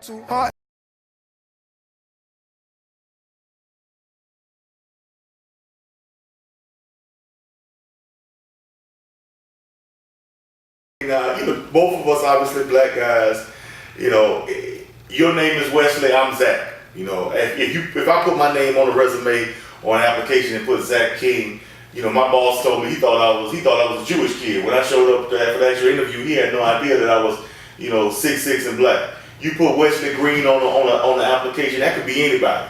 Too hot. Now, both of us obviously black guys. Your name is Wesley. I'm Zach. If I put my name on a resume or an application and put Zach King, my boss told me he thought I was a Jewish kid. When I showed up for the actual interview, he had no idea that I was 6'6" and black. You put Wesley Green on the application, that could be anybody.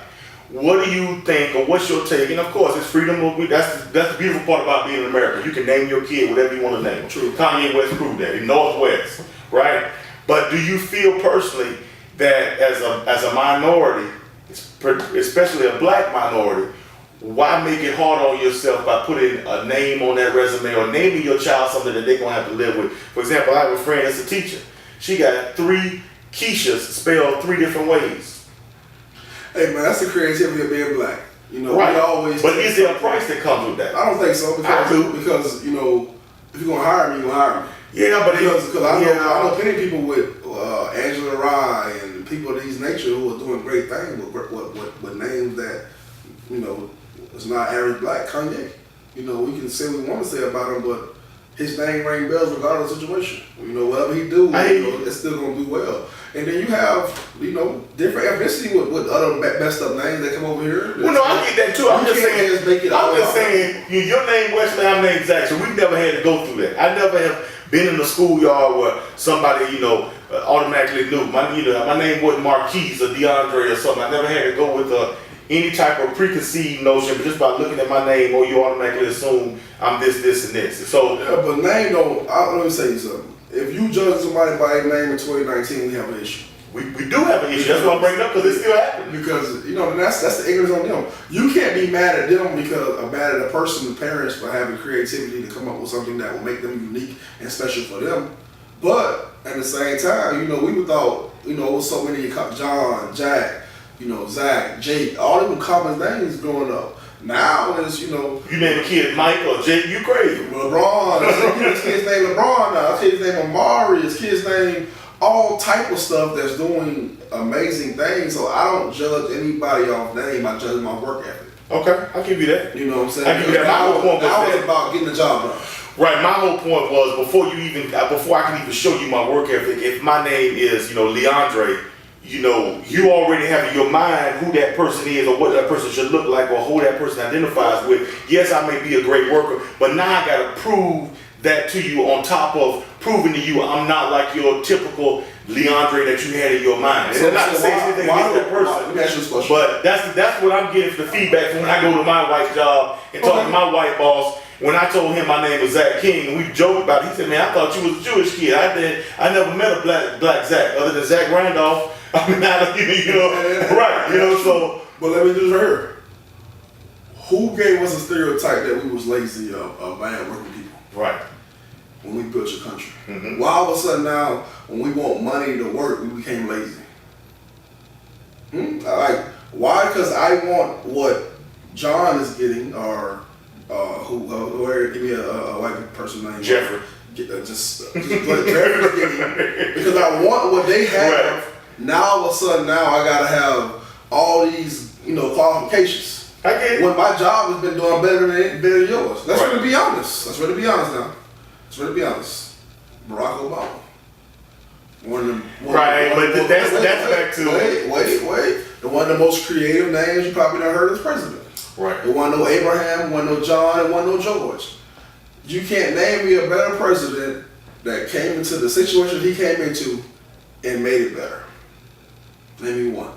What do you think, or what's your take? And of course, it's freedom of. That's the beautiful part about being in America. You can name your kid whatever you want to name. True. Kanye West proved that in Northwest, right? But do you feel personally that as a minority, especially a black minority, why make it hard on yourself by putting a name on that resume or naming your child something that they're gonna have to live with? For example, I have a friend that's a teacher. She got 3 Keishas spelled 3 different ways. Hey man, that's the creativity of being black. Right. We always. But is there a price that comes with that? I don't think so. Because if you're gonna hire me, you're gonna hire me. Yeah, but because I know plenty of people with Angela Rye and people of these nature who are doing great things with names that it's not average black. Kanye. We can say what we want to say about him, but his name rang bells regardless of the situation. Whatever he do, it's still gonna do well. And then you have, different ethnicity with other messed up names that come over here. Well, no, I get that too. I'm just saying, your name Wesley, I'm named Zach, so we've never had to go through that. I never have been in the schoolyard where somebody, automatically knew. My name wasn't Marquise or DeAndre or something. I never had to go with any type of preconceived notion, but just by looking at my name, you automatically assume I'm this, and this. So, yeah, but name let me say you something. If you judge somebody by their name in 2019, we have an issue. We do have an issue. That's why I'm bringing it up, because it still happens. Because that's the ignorance on them. You can't be mad at them because mad at a person, the parents, for having creativity to come up with something that will make them unique and special for them. But at the same time, we thought it was so many John, Jack, Zach, Jake, all them common names growing up. Now it's you name a kid Mike or Jake, you crazy. LeBron. His kid's name LeBron now. His kid's name Amari. His kid's name all type of stuff that's doing amazing things. So I don't judge anybody off name. I judge my work ethic. Okay, I'll give you that. You know what I'm saying? I give you that. My whole point was about getting the job done. Right. My whole point was before I can even show you my work ethic. If my name is Leandre, you already have in your mind who that person is or what that person should look like or who that person identifies with. Yes, I may be a great worker, but now I got to prove that to you on top of proving to you I'm not like your typical Leandre that you had in your mind. So, not to say anything against that person, but that's what I'm getting for the feedback from when I go to my wife's job and talk to my white boss. When I told him my name was Zach King, and we joked about it, he said, "Man, I thought you was a Jewish kid. I never met a black Zach other than Zach Randolph." I mean, right, so. But let me just hear. Who gave us a stereotype that we was lazy of bad working people? Right. When we built your country. Mm-hmm. Why all of a sudden now, when we want money to work, we became lazy? Why? Because I want what John is getting, or give me a white person name. Jeffrey. Just what Jeffrey's getting, because I want what they have. Right. Now all of a sudden, I gotta have all these, qualifications. I get it. When my job has been doing better than yours. Let's really be honest. Let's really be honest now. Let's really be honest. Barack Obama. That's back to wait. The one of the most creative names you probably never heard as president. Right. There wasn't no Abraham, wasn't no John, and wasn't no George. You can't name me a better president that came into the situation he came into and made it better. Name me one.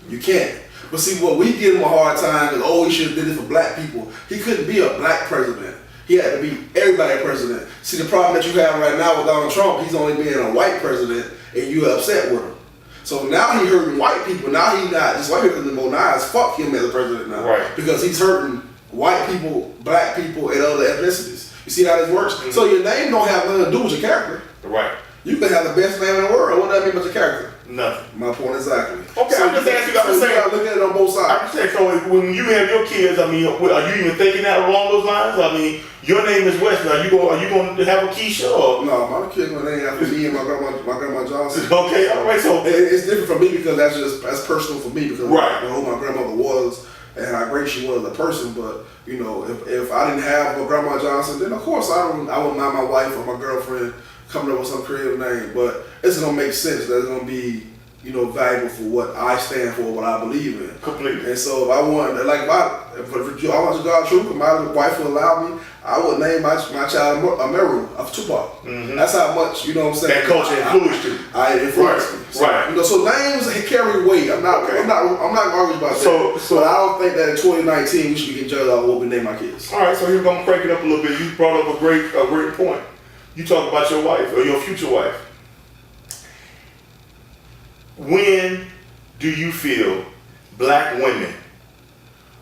You can't. But see, what we give him a hard time is, he should have did it for black people. He couldn't be a black president. He had to be everybody president. See, the problem that you have right now with Donald Trump, he's only being a white president, and you're upset with him. So now he's hurting white people. Now he's not just white people anymore. Now it's fuck him as a president now. Right. Because he's hurting white people, black people, and other ethnicities. You see how this works? Mm-hmm. So your name don't have nothing to do with your character. Right. You can have the best name in the world. What does that mean about your character? Nothing. My point exactly. Okay, I'm just asking you. I'm just you saying. gotta look at it on both sides. I'm just saying. So when you have your kids, I mean, are you even thinking that along those lines? I mean, your name is Wesley. Are you going to have a Keisha? Or? No, my kid gonna name after me and my grandma Johnson. Okay, all right. So it's different for me because that's personal for me because right. I know who my grandmother was and how great she was as a person. But you know, if I didn't have a grandma Johnson, then of course I wouldn't mind my wife or my girlfriend coming up with some creative name. But it's gonna make sense that it's gonna be, you know, valuable for what I stand for, what I believe in. Completely. And so if I want, like, if I want to go out truth, if my wife would allow me, I would name my child Meru of Tupac. Mm-hmm. That's how much, you know what I'm saying. That culture influenced you. I influenced me. So, right. You know, so names carry weight. I'm not arguing about that. But I don't think that in 2019 we should be getting judged on what we name our kids. All right. So you're gonna crank it up a little bit. You brought up a great point. You talk about your wife or your future wife. When do you feel black women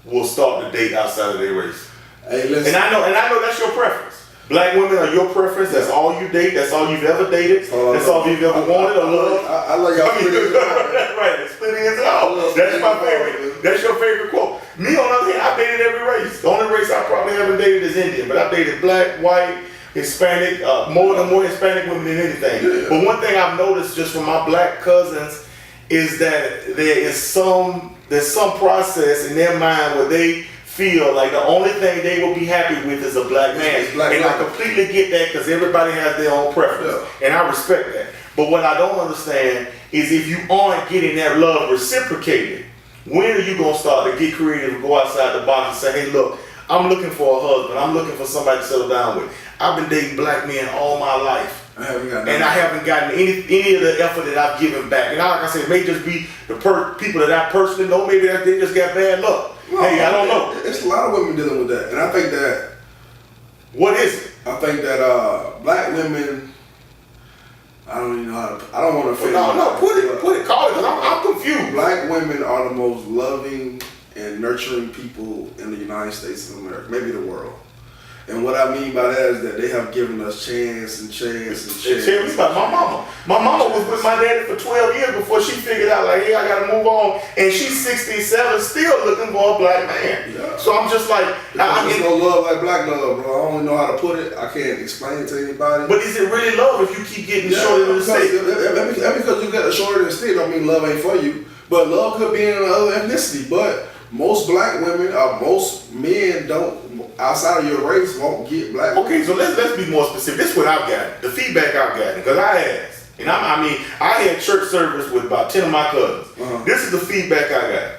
will start to date outside of their race? Hey, listen. And I know that's your preference. Black women are your preference. That's all you date. That's all you've ever dated. That's all you've ever wanted or loved. I love y'all. Right, splitting is all. That's my favorite. That's your favorite quote. Me, on the other hand, I've dated every race. The only race I probably haven't dated is Indian, but I've dated black, white, Hispanic, more Hispanic women than anything. Yeah. But one thing I've noticed just from my black cousins is that there's some process in their mind where they feel like the only thing they will be happy with is a black man. And I completely get that because everybody has their own preference. Yeah. And I respect that. But what I don't understand is if you aren't getting that love reciprocated, when are you going to start to get creative and go outside the box and say, hey, look, I'm looking for a husband. I'm looking for somebody to settle down with. I've been dating black men all my life. I haven't gotten any of the effort that I've given back. And like I said, it may just be the people that I personally know. Maybe that they just got bad luck. No, hey, I don't know. It's a lot of women dealing with that. And I think that... What is it? I think that black women... I don't even know how to... I don't want to... Put it, call it, because I'm confused. Black women are the most loving and nurturing people in the United States of America, maybe the world. And what I mean by that is that they have given us chance and chance and chance. Tell me about my mama. My mama was with my daddy for 12 years before she figured out, like, hey, I got to move on. And she's 67, still looking for a black man. Yeah. So I'm just like... There's no love like black love, bro. I don't know how to put it. I can't explain it to anybody. But is it really love if you keep getting shorter than the stick? Because you get shorter than the stick don't mean love ain't for you. But love could be in another ethnicity. But most black women, most men don't, outside of your race, won't get black women. Okay, so let's be more specific. This is what I've got. The feedback I've gotten, because I asked. And I had church service with about 10 of my cousins. This is the feedback I got.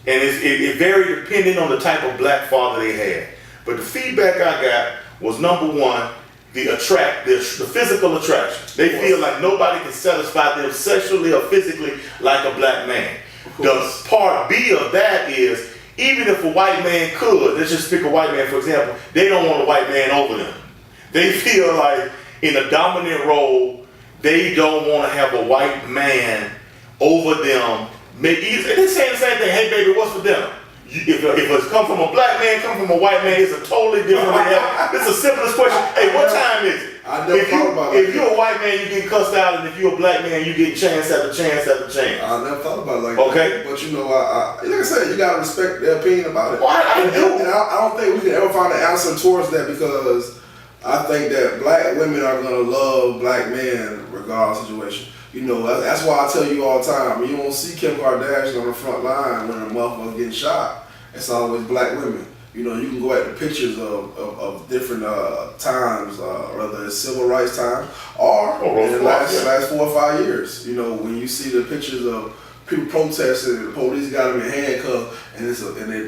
And it varied depending on the type of black father they had. But the feedback I got was, number one, the physical attraction. They feel like nobody can satisfy them sexually or physically like a black man. The part B of that is, even if a white man could, let's just pick a white man for example, they don't want a white man over them. They feel like in a dominant role, they don't want to have a white man over them. Maybe they're saying the same thing. Hey baby, what's for dinner? If it's come from a black man, come from a white man, it's a totally different reality. It's the simplest question. Hey, what time is it? I never thought about it. If you're a white man, you get cussed out, and if you're a black man, you get chance after chance after chance. I never thought about it like that. But you know, like I said, you gotta respect their opinion about it. Well, I do. And I don't think we can ever find an answer towards that because I think that black women are gonna love black men regardless of situation. You know, that's why I tell you all the time, you won't see Kim Kardashian on the front line when a motherfucker getting shot. It's always black women. You know, you can go at the pictures of different times, whether it's civil rights time or in the last 4 or 5 years. You know, when you see the pictures of people protesting and the police got them in handcuffs and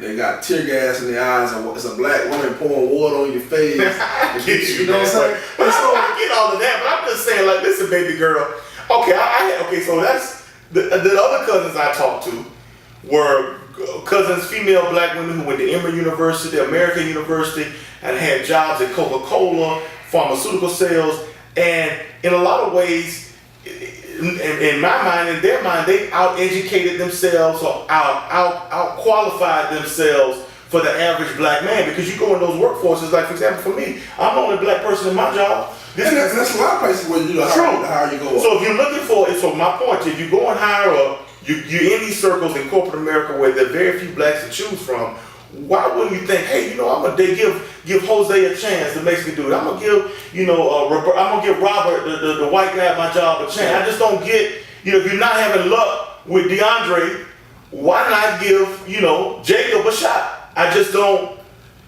they got tear gas in their eyes and it's a black woman pouring water on your face. You know what I'm saying? But I get all of that, but I'm just saying, like, listen, baby girl. Okay, so that's the other cousins I talked to were cousins, female black women who went to Emory University, American University, and had jobs at Coca-Cola, pharmaceutical sales, and in a lot of ways, in my mind, in their mind, they out-educated themselves or out-qualified themselves for the average black man, because you go in those workforces, like for example for me, I'm the only black person in my job, That's a lot of places where you know how you go up. So if you're looking for it, so my point, if you're going higher up, you're in these circles in corporate America where there are very few blacks to choose from. Why wouldn't you think, hey, you know, they give Jose a chance, the Mexican dude. I'm gonna give, you know, I'm gonna give Robert, the white guy at my job, a chance. I just don't get, you know, if you're not having luck with DeAndre, why not give, you know, Jacob a shot? I just don't.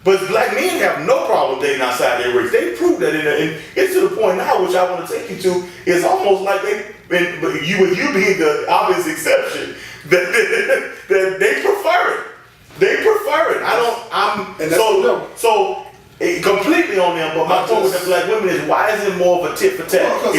But black men have no problem dating outside their race. They prove that, and it's to the point now, which I want to take you to, it's almost like with you being the obvious exception, that they prefer it. They prefer it. So completely on them. But my point with the black women is, why is it more of a tit for tat? Because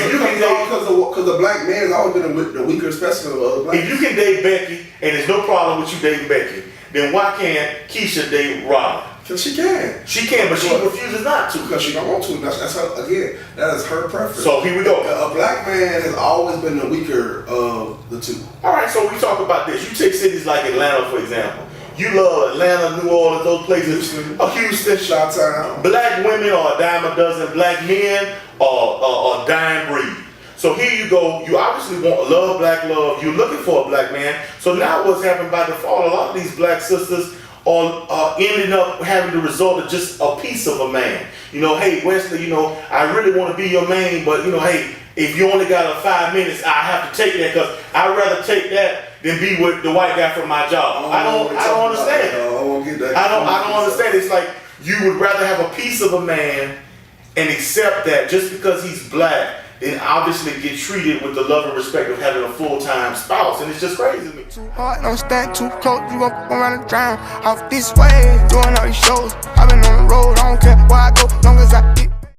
the black man has always been the weaker specimen of other black. If you can date Becky and there's no problem with you dating Becky, then why can't Keisha date Robin? Because she can. She can, but she refuses not to. Because she don't want to. That's her, again, that is her preference. So here we go. A black man has always been the weaker of the two. All right, so we talk about this. You take cities like Atlanta, for example. You love Atlanta, New Orleans, those places. Houston. Chi-Town. Black women are a dime a dozen. Black men are a dime breed. So here you go. You obviously want black love. You're looking for a black man. So now what's happened by default, a lot of these black sisters are ending up having the result of just a piece of a man. You know, hey, Wesley, you know, I really want to be your man, but, you know, hey, if you only got 5 minutes, I have to take that because I'd rather take that than be with the white guy from my job. I don't understand. I don't understand. It's like you would rather have a piece of a man and accept that just because he's black, then obviously get treated with the love and respect of having a full-time spouse. And it's just crazy to me. Too hard, don't stand too close, you gon' around and drown. Off this way, doing all these shows. I've been on the road, I don't care where I go, long as I get